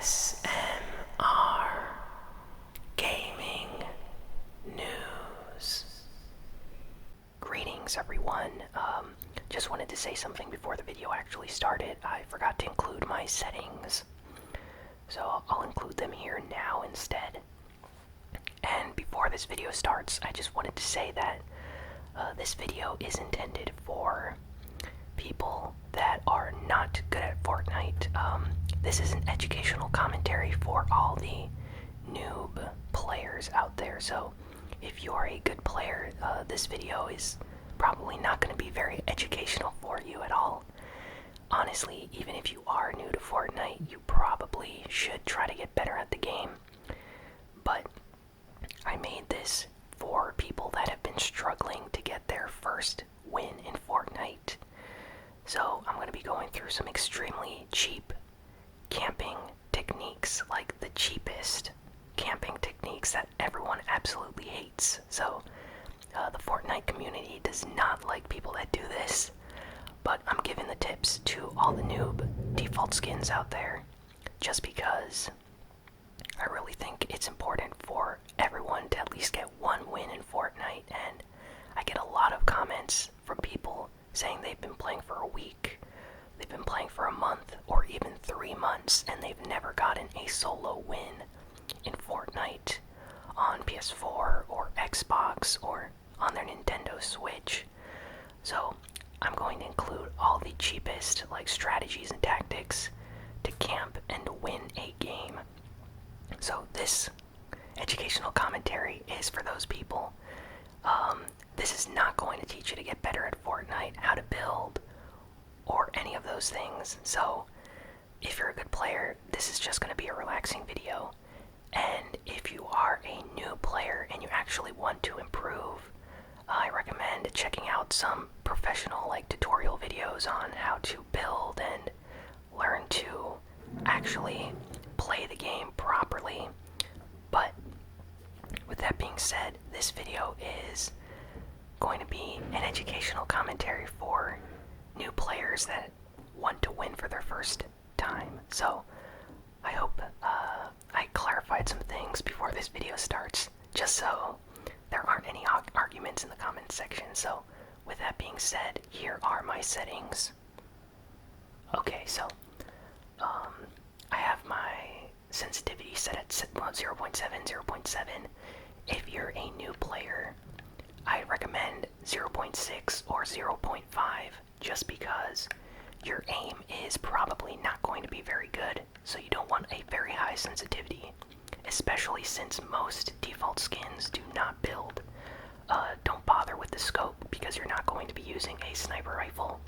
ASMR Gaming News. Greetings, everyone. Just wanted to say something before the video actually started. I forgot to include my settings, so I'll include them here now instead. And before this video starts, I just wanted to say that this video is intended for people that are not good at Fortnite. This is an educational commentary for all the noob players out there. So if you are a good player, this video is probably not going to be very educational for you at all. Honestly, even if you are new to Fortnite, you probably should try to get better at the game. But I made this for people that have been struggling to get their first win in Fortnite. So I'm going to be going through some extremely cheap camping techniques, like the cheapest camping techniques that everyone absolutely hates. So the Fortnite community does not like people that do this, but I'm giving the tips to all the noob default skins out there just because I really think it's important for everyone to at least get one win in Fortnite. And I get a lot of comments from people saying they've been playing for a week, they've been playing for a month, or even 3 months, and they've never gotten a solo win in Fortnite on PS4 or Xbox or on their Nintendo Switch. So I'm going to include all the cheapest strategies and tactics to camp and win a game. So this educational commentary is for those people. This is not going to teach you to get better at Fortnite, how to build, or any of those things. So if you're a good player, this is just going to be a relaxing video. And if you are a new player and you actually want to improve, I recommend checking out some professional tutorial videos on how to build and learn to actually play the game properly. But with that being said, this video is going to be an educational commentary for new players that want to win for their first time. So I hope I clarified some things before this video starts, just so there aren't any arguments in the comments section. So with that being said, here are my settings. Okay, so I have my sensitivity set at 0.7, 0.7. If you're a new player, I recommend 0.6 or 0.5, just because your aim is probably not going to be very good, so you don't want a very high sensitivity, especially since most default skins do not build. Don't bother with the scope because you're not going to be using a sniper rifle.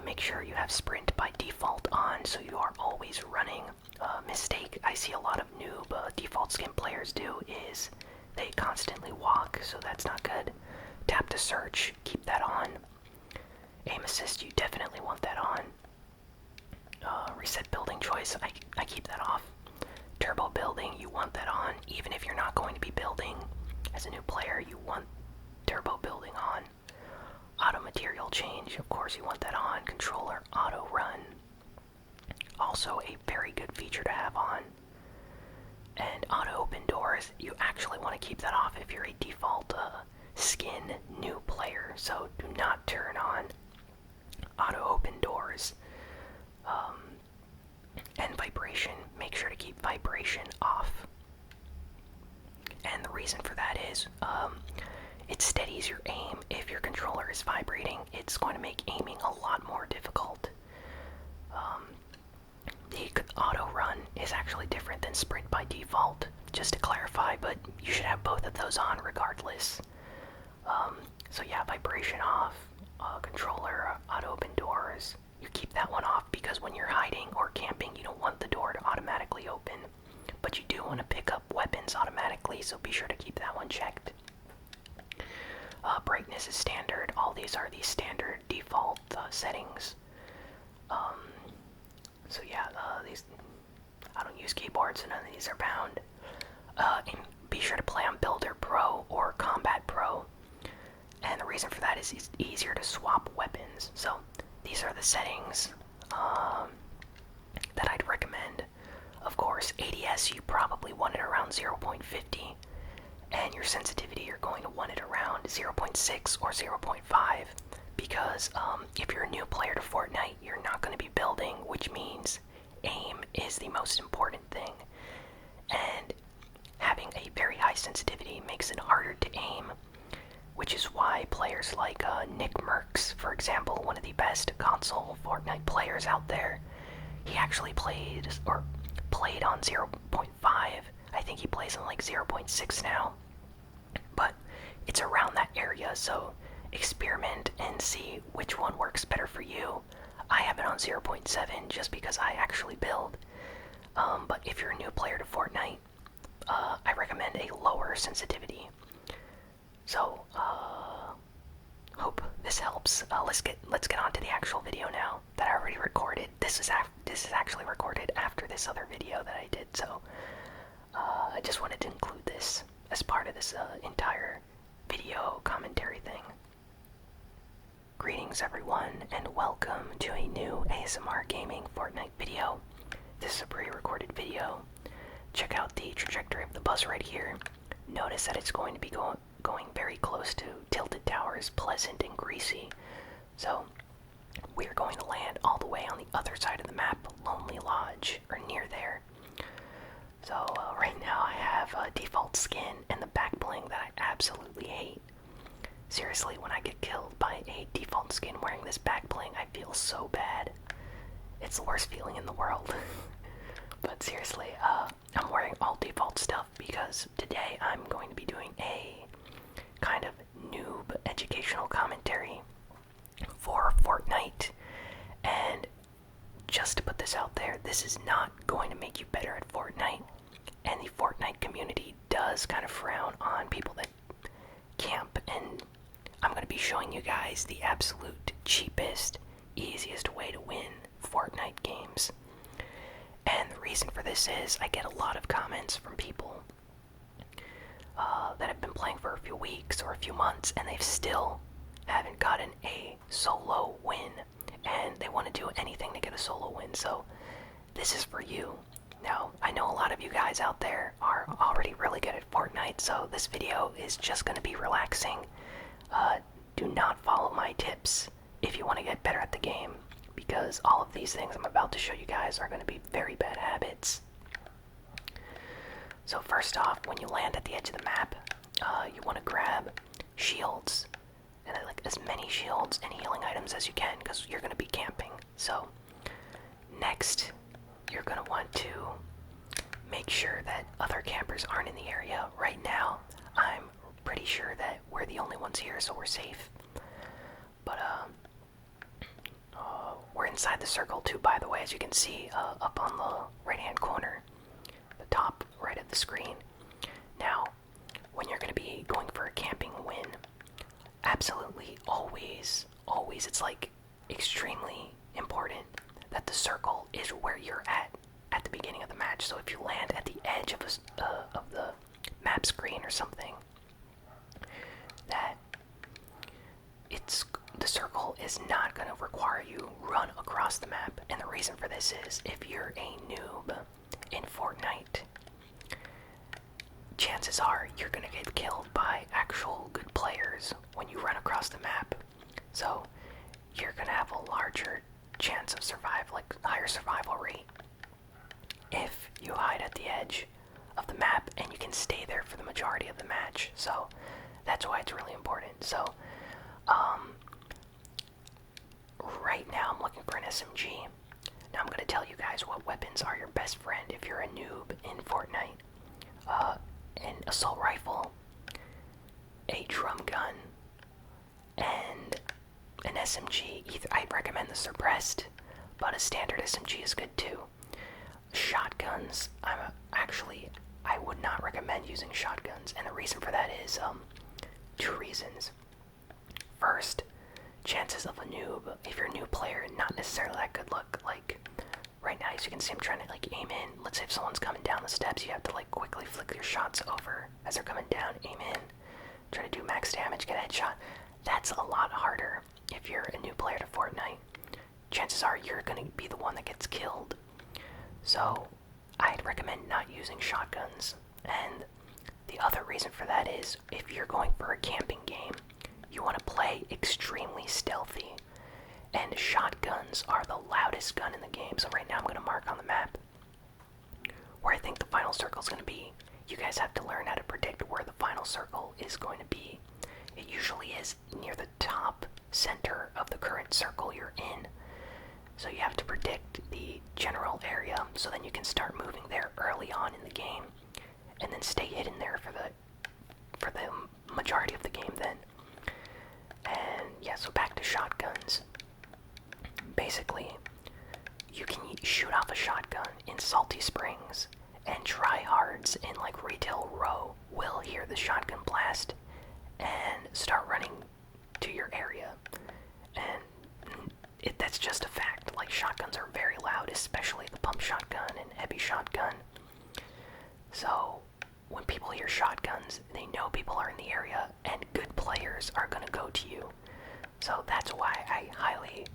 Make sure you have sprint by default on so you are always running. Mistake I see a lot of noob default skin players do is they constantly walk, so that's not good. Tap to search, keep that on. Aim assist, you definitely want that on. Reset building choice, I keep that off. Turbo building, you want that on. Even if you're not going to be building as a new player, you want turbo building on. Auto material change, of course you want that on. Controller auto run, also a very good feature to have on. And auto open doors, you actually want to keep that off if you're a default skin new player, so do not turn on auto open doors. And vibration, make sure to keep vibration off. And the reason for that is it steadies your aim. If your controller is vibrating, it's going to make aiming a lot more difficult. The auto run is actually different than sprint by default, just to clarify, but you should have both of those on regardless. So yeah, vibration off, controller auto open doors, you keep that one off because when you're hiding or camping, you don't want the door to automatically open, but you do want to pick up weapons automatically, so be sure to keep that one checked. Brightness is standard. All these are the standard default settings. So yeah, these, I don't use keyboards, so none of these are bound. And be sure to play on Builder Pro or Combat Pro. And the reason for that is it's easier to swap weapons. So these are the settings that I'd recommend FPS, you probably want it around 0.50, and your sensitivity, you're going to want it around 0.6 or 0.5, because if you're a new player to Fortnite, you're not going to be building, which means aim is the most important thing. And having a very high sensitivity makes it harder to aim, which is why players like Nick Merckx, for example, one of the best console Fortnite players out there, he actually played on 0.5. I think he plays on like 0.6 now. But it's around that area, so experiment and see which one works better for you. I have it on 0.7 just because I actually build. But if you're a new player to Fortnite, I recommend a lower sensitivity. So, hope this helps. Let's get on to the actual video now that I already recorded. This is actually recorded after this other video that I did, so I just wanted to include this as part of this entire video commentary thing. Greetings everyone, and welcome to a new ASMR Gaming Fortnite video. This is a pre-recorded video. Check out the trajectory of the bus right here. Notice that it's going to be going very close to Tilted Towers, Pleasant, and Greasy. So, we are going to land all the way on the other side of the map, Lonely Lodge, or near there. So, right now I have a default skin and the back bling that I absolutely hate. Seriously, when I get killed by a default skin wearing this back bling, I feel so bad. It's the worst feeling in the world. But seriously, I'm wearing all default stuff because today I'm going to be doing a kind of noob educational commentary for Fortnite. And just to put this out there, this is not going to make you better at Fortnite. And the Fortnite community does kind of frown on people that camp, and I'm going to be showing you guys the absolute cheapest, easiest way to win Fortnite games. And the reason for this is I get a lot of comments from people that have been playing for a few weeks or a few months, and they've still haven't gotten a solo win, and they want to do anything to get a solo win. So this is for you. Now, I know a lot of you guys out there are already really good at Fortnite, so this video is just going to be relaxing. Do not follow my tips if you want to get better at the game, because all of these things I'm about to show you guys are going to be very bad habits. So first off, when you land at the edge of the map, you want to grab shields, and like as many shields and healing items as you can, because you're going to be camping. So next, you're going to want to make sure that other campers aren't in the area. Right now, I'm pretty sure that we're the only ones here, so we're safe. But we're inside the circle too, by the way, as you can see up on the right-hand corner, the top right of the screen. Now, when you're going to be going for a camping win, absolutely always, it's like extremely important that the circle is where you're at the beginning of the match. So if you land at the edge of the map screen or something, that the circle is not going to require you run across the map. And the reason for this is if you're a noob in Fortnite, chances are you're going to get killed by actual good players when you run across the map. So you're going to have a larger chance of higher survival rate if you hide at the edge of the map and you can stay there for the majority of the match. So that's why it's really important. So right now I'm looking for an SMG. Now I'm going to tell you guys what weapons are your best friend if you're a noob in Fortnite. An assault rifle, a drum gun, and an SMG. I recommend the suppressed, but a standard SMG is good too. Shotguns, I would not recommend using shotguns, and the reason for that is two reasons. First, chances of a noob, if you're a new player, not necessarily that good luck. Like right now, as you can see, I'm trying to like aim in. Let's say if someone's coming down the steps, you have to like quickly flick your shots over as they're coming down, aim in, try to do max damage, get a headshot. That's a lot harder if you're a new player to Fortnite. Chances are you're going to be the one that gets killed. So I'd recommend not using shotguns. And the other reason for that is if you're going for a camping game, you want to play extremely stealthy. And shotguns are the loudest gun in the game. So right now I'm going to mark on the map where I think the final circle is going to be. You guys have to learn how to predict where the final circle is going to be. It usually is near the top center of the current circle you're in. So you have to predict the general area so then you can start moving there early on in the game and then stay hidden there for the majority of the game then. And yeah, so back to shotguns. Basically, you can shoot off a shotgun in Salty Springs, and tryhards in like Retail Row will hear the shotgun blast and start running to your area. And that's just a fact. Like, shotguns are very loud, especially the pump shotgun and heavy shotgun. So when people hear shotguns, they know people are in the area and good players are gonna go to you. So that's why I highly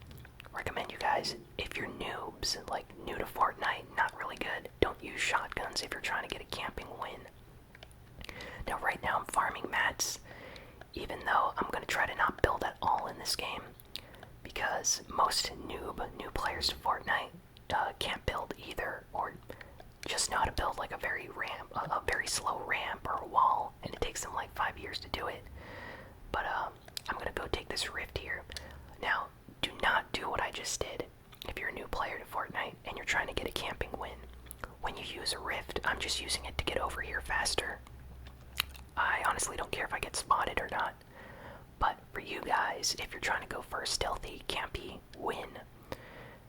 recommend you guys, if you're noobs, like new to Fortnite, not really good, don't use shotguns if you're trying to get a camping win. Now right now I'm farming mats, even though I'm gonna try to not build at all in this game, because most new players to Fortnite can't build either, or just know how to build like a very slow ramp or a wall, and it takes them like 5 years to do it. But I'm gonna go take this rift here. Now, do not do what I just did if you're a new player to Fortnite and you're trying to get a camping win. When you use a rift, I'm just using it to get over here faster. I honestly don't care if I get spotted or not. But for you guys, if you're trying to go for a stealthy, campy win,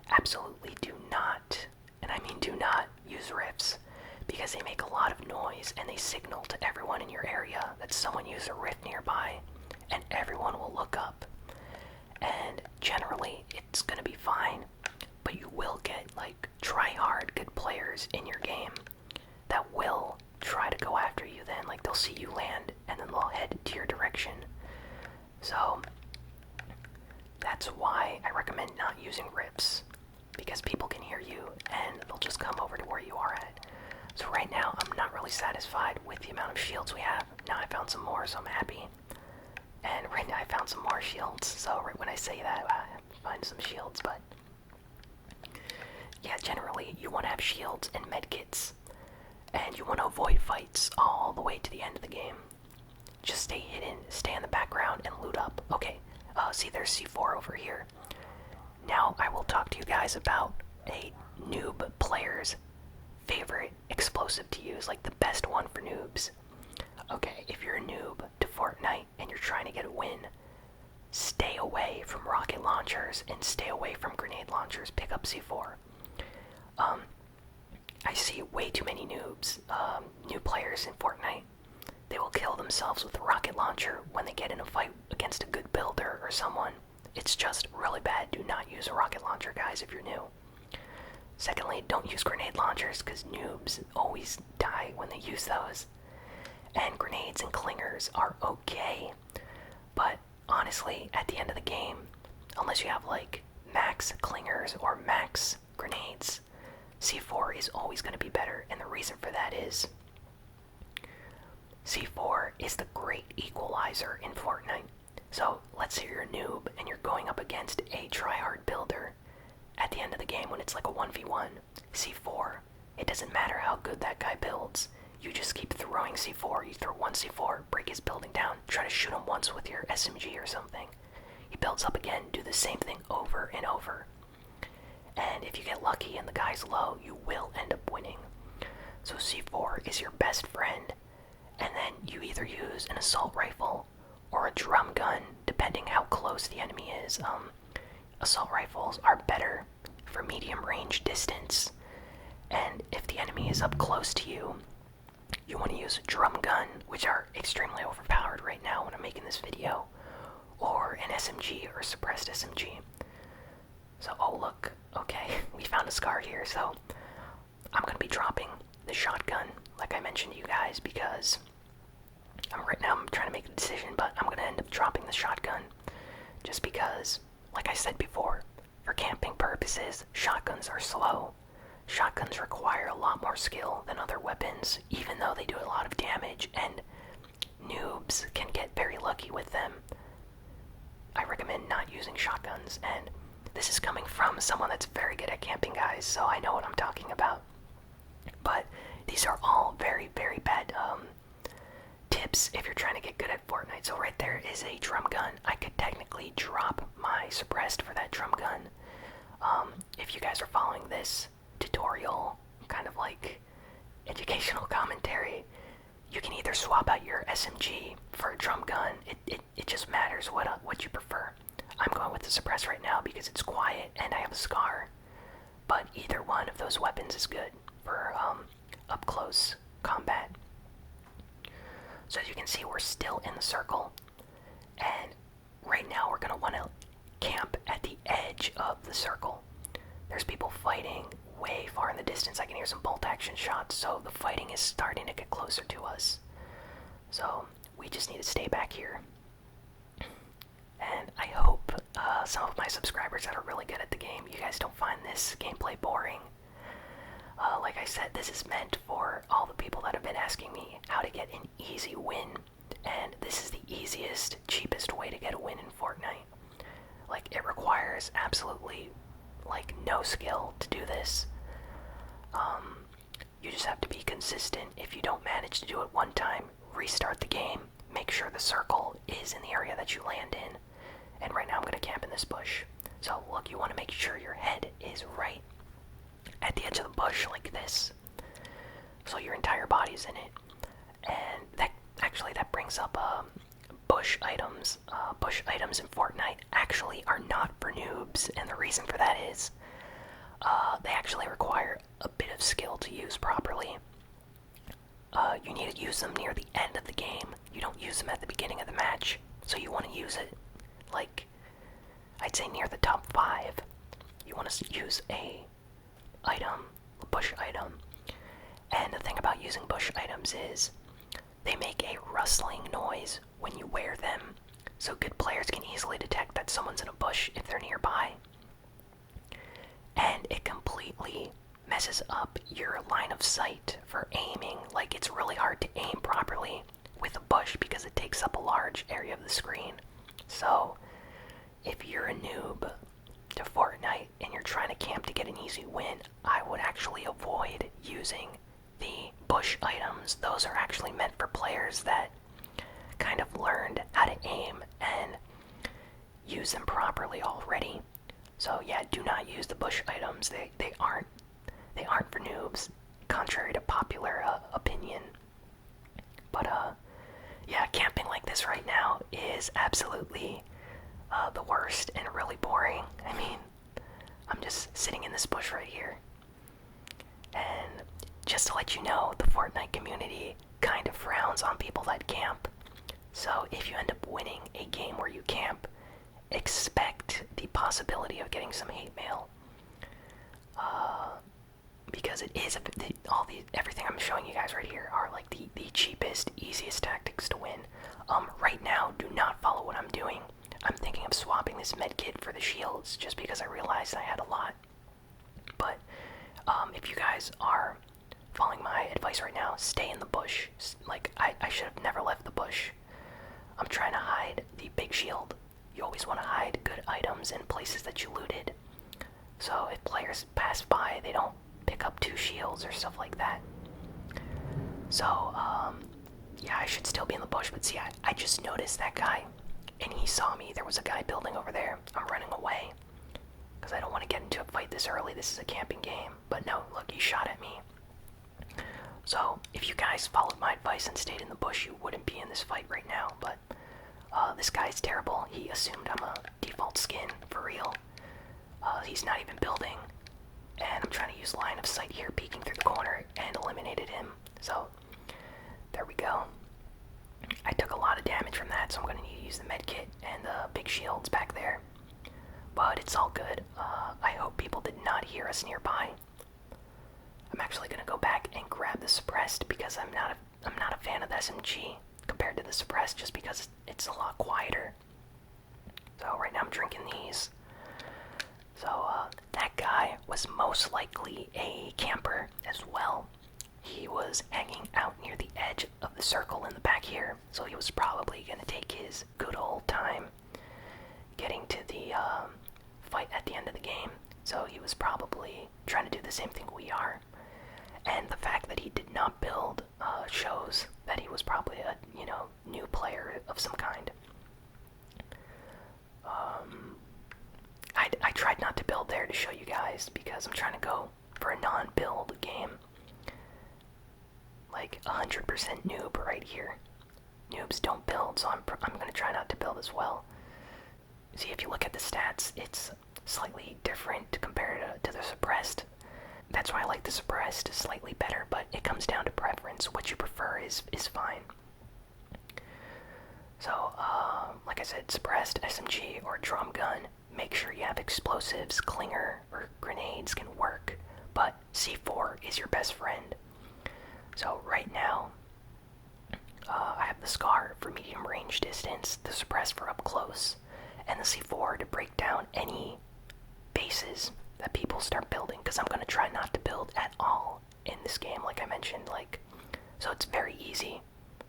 absolutely do not, and I mean do not, use rifts, because they make a lot of noise and they signal to everyone in your area that someone used a rift nearby, and everyone will look up. And generally, it's gonna be fine, but you will get like try-hard good players in your game that will try to go after you then. Like, they'll see you land and then they'll head to your direction. So that's why I recommend not using rips, because people can hear you and they'll just come over to where you are at. So right now I'm not really satisfied with the amount of shields we have. Now I found some more, so I'm happy. And right now I found some more shields, so right when I say that, I find some shields, but yeah, generally you want to have shields and medkits, and you want to avoid fights all the way to the end of the game. Just stay hidden, stay in the background, and loot up. Okay, see, there's C4 over here. Now I will talk to you guys about a noob player's favorite explosive to use, like the best one for noobs. Okay, if you're a noob to Fortnite and you're trying to get a win, stay away from rocket launchers and stay away from grenade launchers. Pick up C4. I see way too many noobs, new players in Fortnite. They will kill themselves with a rocket launcher when they get in a fight against a good builder or someone. It's just really bad. Do not use a rocket launcher, guys, if you're new. Secondly, don't use grenade launchers, because noobs always die when they use those. And grenades and clingers are okay, but honestly, at the end of the game, unless you have like max clingers or max grenades, C4 is always going to be better, and the reason for that is C4 is the great equalizer in Fortnite. So let's say you're a noob and you're going up against a tryhard builder. At the end of the game, when it's like a 1v1, C4, it doesn't matter how good that guy builds. You just keep throwing C4. You throw one C4, break his building down, try to shoot him once with your SMG or something. He builds up again, do the same thing over and over. And if you get lucky and the guy's low, you will end up winning. So C4 is your best friend. And then you either use an assault rifle or a drum gun, depending how close the enemy is. Assault rifles are better for medium range distance. And if the enemy is up close to you, you want to use a drum gun, which are extremely overpowered right now when I'm making this video, or an SMG or suppressed SMG. So, oh look, okay, we found a scar here, so I'm going to be dropping the shotgun, like I mentioned to you guys, because right now I'm trying to make a decision, but I'm going to end up dropping the shotgun, just because, like I said before, for camping purposes, shotguns are slow. shotguns require a lot more skill than other weapons, even though they do a lot of damage, and noobs can get very lucky with them. I recommend not using shotguns, and this is coming from someone that's very good at camping, guys, so I know what I'm talking about. But these are all very, very bad tips if you're trying to get good at Fortnite. So right there is a drum gun. I could technically drop my suppressed for that drum gun. If you guys are following this tutorial, kind of like educational commentary, you can either swap out your SMG for a drum gun. It just matters what you prefer. I'm going with the suppress right now because it's quiet and I have a scar. But either one of those weapons is good for up close combat. So as you can see, we're still in the circle, and right now we're gonna want to camp at the edge of the circle. There's people fighting way far in the distance. I can hear some bolt action shots, so the fighting is starting to get closer to us. So we just need to stay back here. And I hope some of my subscribers that are really good at the game, you guys don't find this gameplay boring. Like I said, this is meant for all the people that have been asking me how to get an easy win. And this is the easiest, cheapest way to get a win in Fortnite. Like, it requires absolutely, like, no skill to do this. You just have to be consistent. If you don't manage to do it one time, restart the game. Make sure the circle is in the area that you land in. And right now I'm going to camp in this bush. So, look, you want to make sure your head is right at the edge of the bush like this. So your entire body's in it. And that brings up bush items. Bush items in Fortnite actually are not for noobs, and the reason for that is they actually require a bit of skill to use properly. You need to use them near the end of the game. You don't use them at the beginning of the match, so you want to use it, like, I'd say near the top 5. You want to use a bush item. And the thing about using bush items is they make a rustling noise when you wear them, so good players can easily detect that someone's in a bush if they're nearby. And it completely messes up your line of sight for aiming. Like, it's really hard to aim properly with a bush because it takes up a large area of the screen. So if you're a noob to Fortnite and you're trying to camp to get an easy win, I would actually avoid using the bush items. Those are actually meant for players that kind of learned how to aim and use them properly already. So yeah, do not use the bush items. They aren't for noobs, contrary to popular opinion. But yeah, camping like this right now is absolutely the worst and really boring. I mean, I'm just sitting in this bush right here. And just to let you know, the Fortnite community kind of frowns on people that camp. So if you end up winning a game where you camp, expect the possibility of getting some hate mail. Because it is everything I'm showing you guys right here are like the cheapest, easiest tactics to win. Right now, do not follow what I'm doing. I'm thinking of swapping this medkit for the shields just because I realized I had a lot. But if you guys are following my advice right now, stay in the bush. Like, I should have never left the bush. I'm trying to hide the big shield. You always want to hide good items in places that you looted. So if players pass by, they don't pick up 2 shields or stuff like that. So, yeah, I should still be in the bush, but see, I just noticed that guy, and he saw me. There was a guy building over there. I'm running away, because I don't want to get into a fight this early. This is a camping game. But no, look, he shot at me. So, if you guys followed my advice and stayed in the bush, you wouldn't be in this fight right now, but this guy's terrible. He assumed I'm a default skin, for real. He's not even building, and I'm trying to use line of sight here, peeking through the corner, and eliminated him. So, there we go. I took a lot of damage from that, so I'm going to need to use the medkit and the big shields back there. But it's all good. I hope people did not hear us nearby. I'm actually going to go back and grab the suppressed because I'm not a fan of the SMG compared to the suppressed, just because it's a lot quieter. So right now I'm drinking these. So that guy was most likely a camper as well. He was hanging out near the edge of the circle in the back here, so he was probably going to take his good old time getting to the fight at the end of the game. So he was probably trying to do the same thing we are. And the fact that he did not build shows that he was probably a, new player of some kind. I tried not to build there to show you guys because I'm trying to go for a non-build game. Like 100% noob right here. Noobs don't build, so I'm going to try not to build as well. See, if you look at the stats, it's slightly different compared to the suppressed. That's why I like the suppressed slightly better, but it comes down to preference. What you prefer is fine. So, like I said, suppressed, SMG, or drum gun. Make sure you have explosives, clinger, or grenades can work, but C4 is your best friend. So right now, I have the SCAR for medium range distance, the suppress for up close, and the C4 to break down any bases that people start building, because I'm going to try not to build at all in this game, like I mentioned, so it's very easy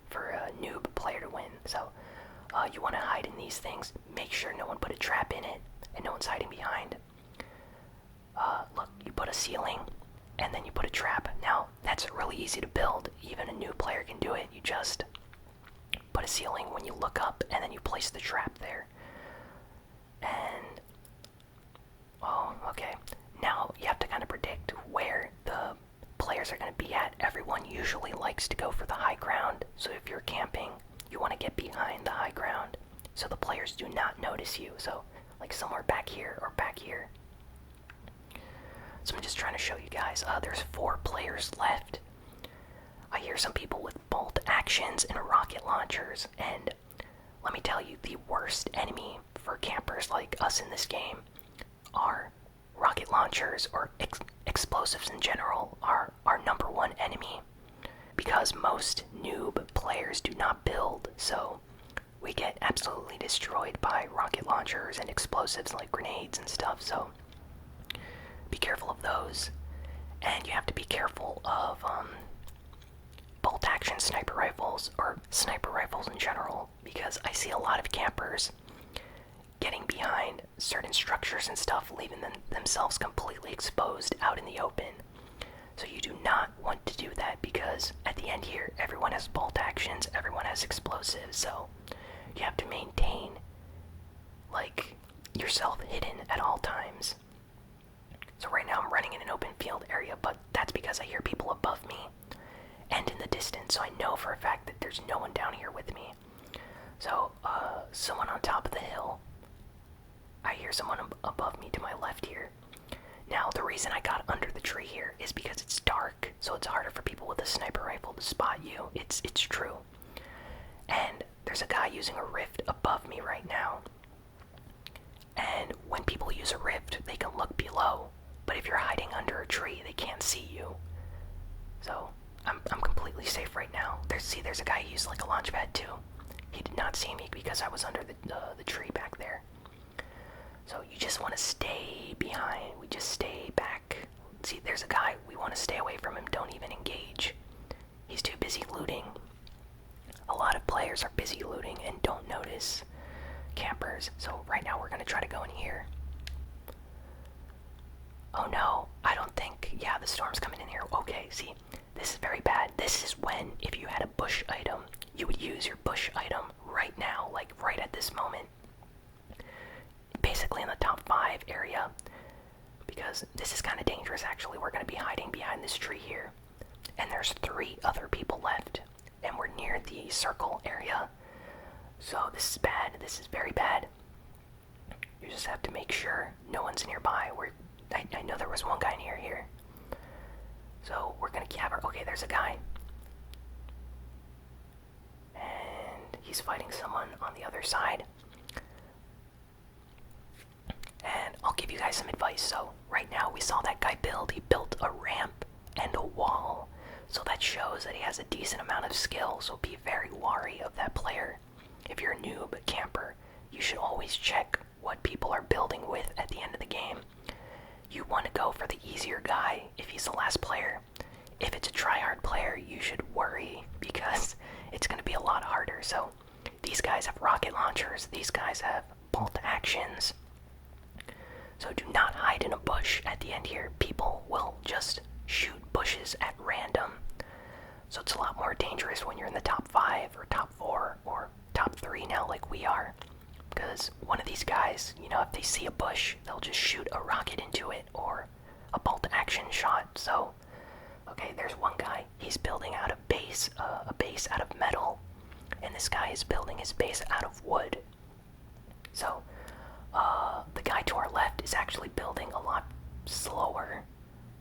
for a noob player to win. So you want to hide in these things, make sure no one put a trap in it, and no one's hiding behind. Look, you put a ceiling, and then you put a trap. Now, that's really easy to build. Even a new player can do it. You just put a ceiling when you look up, and then you place the trap there. And, oh, okay. Now, you have to kind of predict where the players are going to be at. Everyone usually likes to go for the high ground, so if you're camping, you want to get behind the high ground, so the players do not notice you. So, like somewhere back here or back here. So I'm just trying to show you guys, there's 4 players left. I hear some people with bolt actions and rocket launchers, and let me tell you, the worst enemy for campers like us in this game are rocket launchers, or explosives in general are our number 1 enemy, because most noob players do not build, so we get absolutely destroyed by rocket launchers and explosives like grenades and stuff. So be careful of those, and you have to be careful of bolt action sniper rifles, or sniper rifles in general, because I see a lot of campers getting behind certain structures and stuff, leaving themselves completely exposed out in the open. So you do not want to do that, because at the end here, everyone has bolt actions, everyone has explosives, so you have to maintain, yourself hidden at all times. So right now I'm running in an open field area, but that's because I hear people above me and in the distance, so I know for a fact that there's no one down here with me. So, someone on top of the hill. I hear someone above me to my left here. Now, the reason I got under the tree here is because it's dark, so it's harder for people with a sniper rifle to spot you. It's true. And there's a guy using a rift above me right now. And when people use a rift, they can look below. But if you're hiding under a tree, they can't see you. So, I'm completely safe right now. There's a guy who used a launch pad too. He did not see me because I was under the tree back there. So you just want to stay behind. We just stay back. See, there's a guy. We want to stay away from him. Don't even engage. He's too busy looting. A lot of players are busy looting and don't notice campers. So right now we're going to try to go in here. Oh no, I don't think, yeah, the storm's coming in here. Okay, see, this is very bad. This is when, if you had a bush item, you would use your bush item right now, right at this moment. Basically in the top 5 area, because this is kind of dangerous actually. We're going to be hiding behind this tree here, and there's 3 other people left, and we're near the circle area. So this is bad. This is very bad. You just have to make sure no one's nearby. I know there was one guy near here, so we're going to cover. Okay, there's a guy, and he's fighting someone on the other side. And I'll give you guys some advice. So right now we saw that guy build. He built a ramp and a wall. So that shows that he has a decent amount of skill. So be very wary of that player. If you're a noob camper, you should always check what people are building with at the end of the game. you want to go for the easier guy if he's the last player. If it's a tryhard player, you should worry because it's going to be a lot harder. So these guys have rocket launchers, these guys have bolt actions. So do not hide in a bush at the end here. People will just shoot bushes at random. So it's a lot more dangerous when you're in the top 5 or top 4 or top 3 now like we are. Because one of these guys, you know, if they see a bush, they'll just shoot a rocket into it or a bolt action shot. So, okay, there's one guy. He's building out a base out of metal. And this guy is building his base out of wood. So, the guy to our left is actually building a lot slower,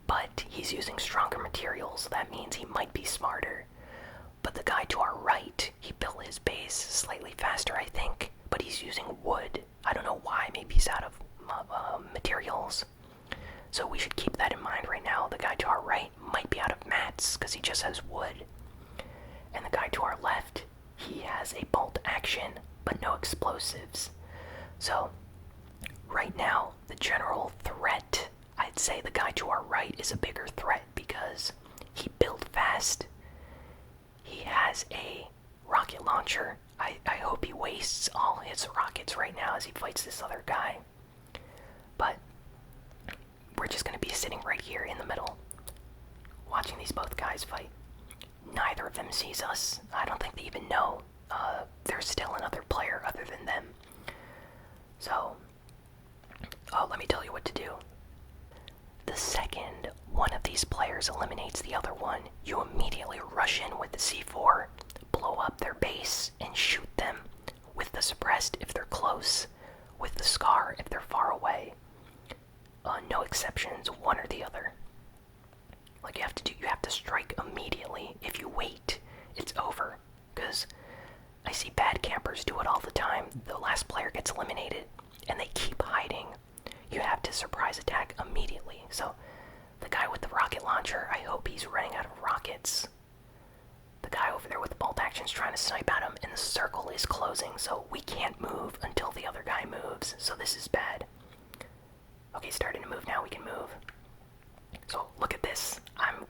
but he's using stronger materials. That means he might be smarter. But the guy to our right, he built his base slightly faster, I think, but he's using wood. I don't know why. Maybe he's out of materials. So we should keep that in mind right now. The guy to our right might be out of mats because he just has wood. And the guy to our left, he has a bolt action, but no explosives. So right now, the general threat, I'd say the guy to our right is a bigger threat because he built fast. He has a rocket launcher. I hope he wastes all his rockets right now as he fights this other guy. But we're just going to be sitting right here in the middle, watching these both guys fight. Neither of them sees us. I don't think they even know there's still another player other than them. So, let me tell you what to do. The second one of these players eliminates the other one, you immediately rush in with the C4, blow up their base, and shoot them with the suppressed if they're close, with the scar if they're far away. No exceptions, one or the other. Like you have to strike immediately. If you wait, it's over. Because I see bad campers do it all the time. The last player gets eliminated, and they keep hiding. You have to surprise attack immediately. So, the guy with the rocket launcher, I hope he's running out of rockets. The guy over there with the bolt action's trying to snipe at him, and the circle is closing, so we can't move until the other guy moves. So this is bad. Okay, starting to move now, we can move. So, look at this. I'm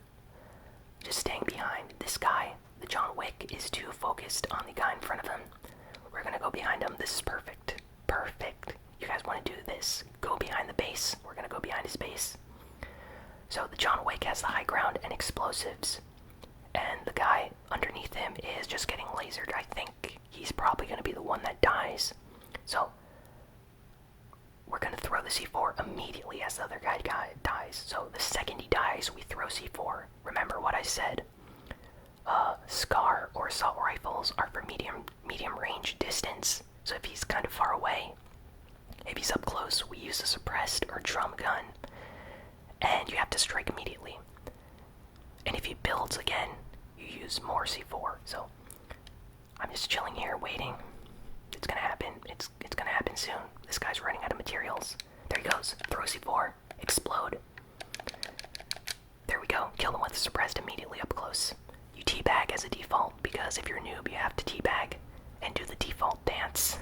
just staying behind. This guy, the John Wick, is too focused on the guy in front of him. We're gonna go behind him. This is perfect. Perfect. You guys want to do this? Go behind the base. We're gonna go behind his base. So the John Wick has the high ground and explosives. And the guy underneath him is just getting lasered. I think he's probably gonna be the one that dies. So we're gonna throw the C4 immediately as the other guy dies. So the second he dies, we throw C4. Remember what I said. Scar or assault rifles are for medium range distance. So if he's kind of far away, if he's up close, we use a suppressed or drum gun. And you have to strike immediately. And if he builds again, you use more C4. So I'm just chilling here waiting. It's gonna happen. It's gonna happen soon. This guy's running out of materials. There he goes. Throw C4. Explode. There we go. Kill him with suppressed immediately up close. You teabag as a default, because if you're a noob, you have to teabag and do the default dance.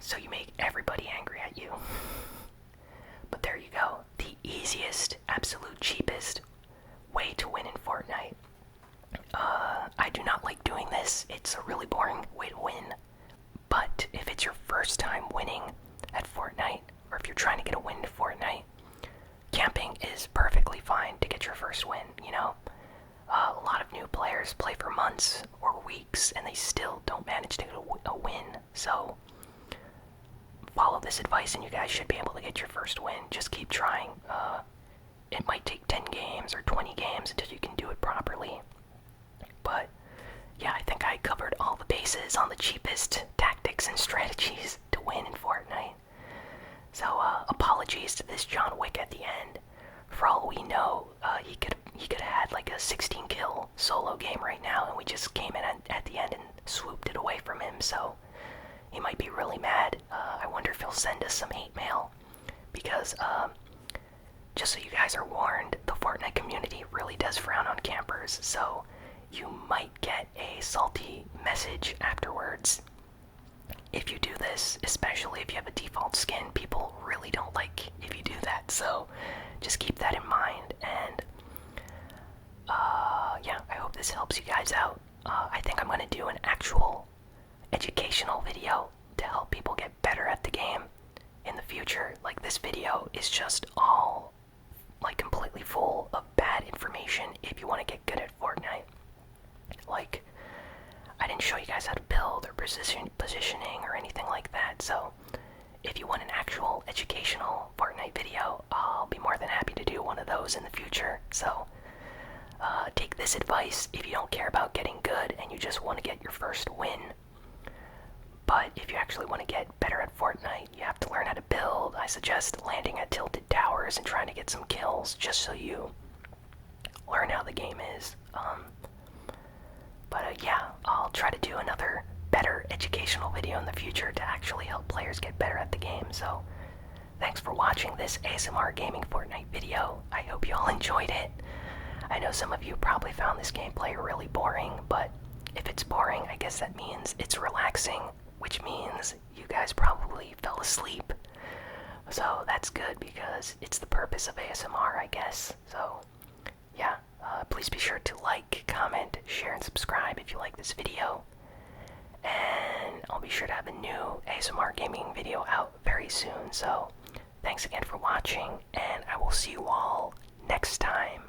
So you make everybody angry at you. But there you go. The easiest, absolute cheapest way to win in Fortnite. I do not like doing this. It's a really boring way to win. But if it's your first time winning at Fortnite, or if you're trying to get a win in Fortnite, camping is perfectly fine to get your first win, you know? A lot of new players play for months or weeks, and they still don't manage to get a win. So follow this advice and you guys should be able to get your first win. Just keep trying. It might take 10 games or 20 games until you can do it properly. But yeah, I think I covered all the bases on the cheapest tactics and strategies to win in Fortnite. So apologies to this John Wick at the end. For all we know, he could have had like a 16 kill solo game right now, and we just came in at the end and swooped it away from him. So he might be really mad. I wonder if he'll send us some hate mail, because just so you guys are warned, the Fortnite community really does frown on campers, so you might get a salty message afterwards. if you do this, especially if you have a default skin. People really don't like if you do that, so just keep that in mind. And yeah, I hope this helps you guys out. I think I'm gonna do an actual educational video to help people get better at the game in the future. Like, this video is just all like completely full of bad information if you want to get good at Fortnite. Like, I didn't show you guys how to build or positioning or anything like that, so if you want an actual educational Fortnite video, I'll be more than happy to do one of those in the future. So take this advice if you don't care about getting good and you just want to get your first win. But if you actually want to get better at Fortnite, you have to learn how to build. I suggest landing at tilted towers and trying to get some kills just so you learn how the game is. But yeah, I'll try to do another better educational video in the future to actually help players get better at the game. So thanks for watching this ASMR Gaming Fortnite video. I hope you all enjoyed it. I know some of you probably found this gameplay really boring, but if it's boring, I guess that means it's relaxing, which means you guys probably fell asleep. So that's good, because it's the purpose of ASMR, I guess. So yeah, please be sure to like, comment, share, and subscribe if you like this video. And I'll be sure to have a new ASMR Gaming video out very soon. So thanks again for watching, and I will see you all next time.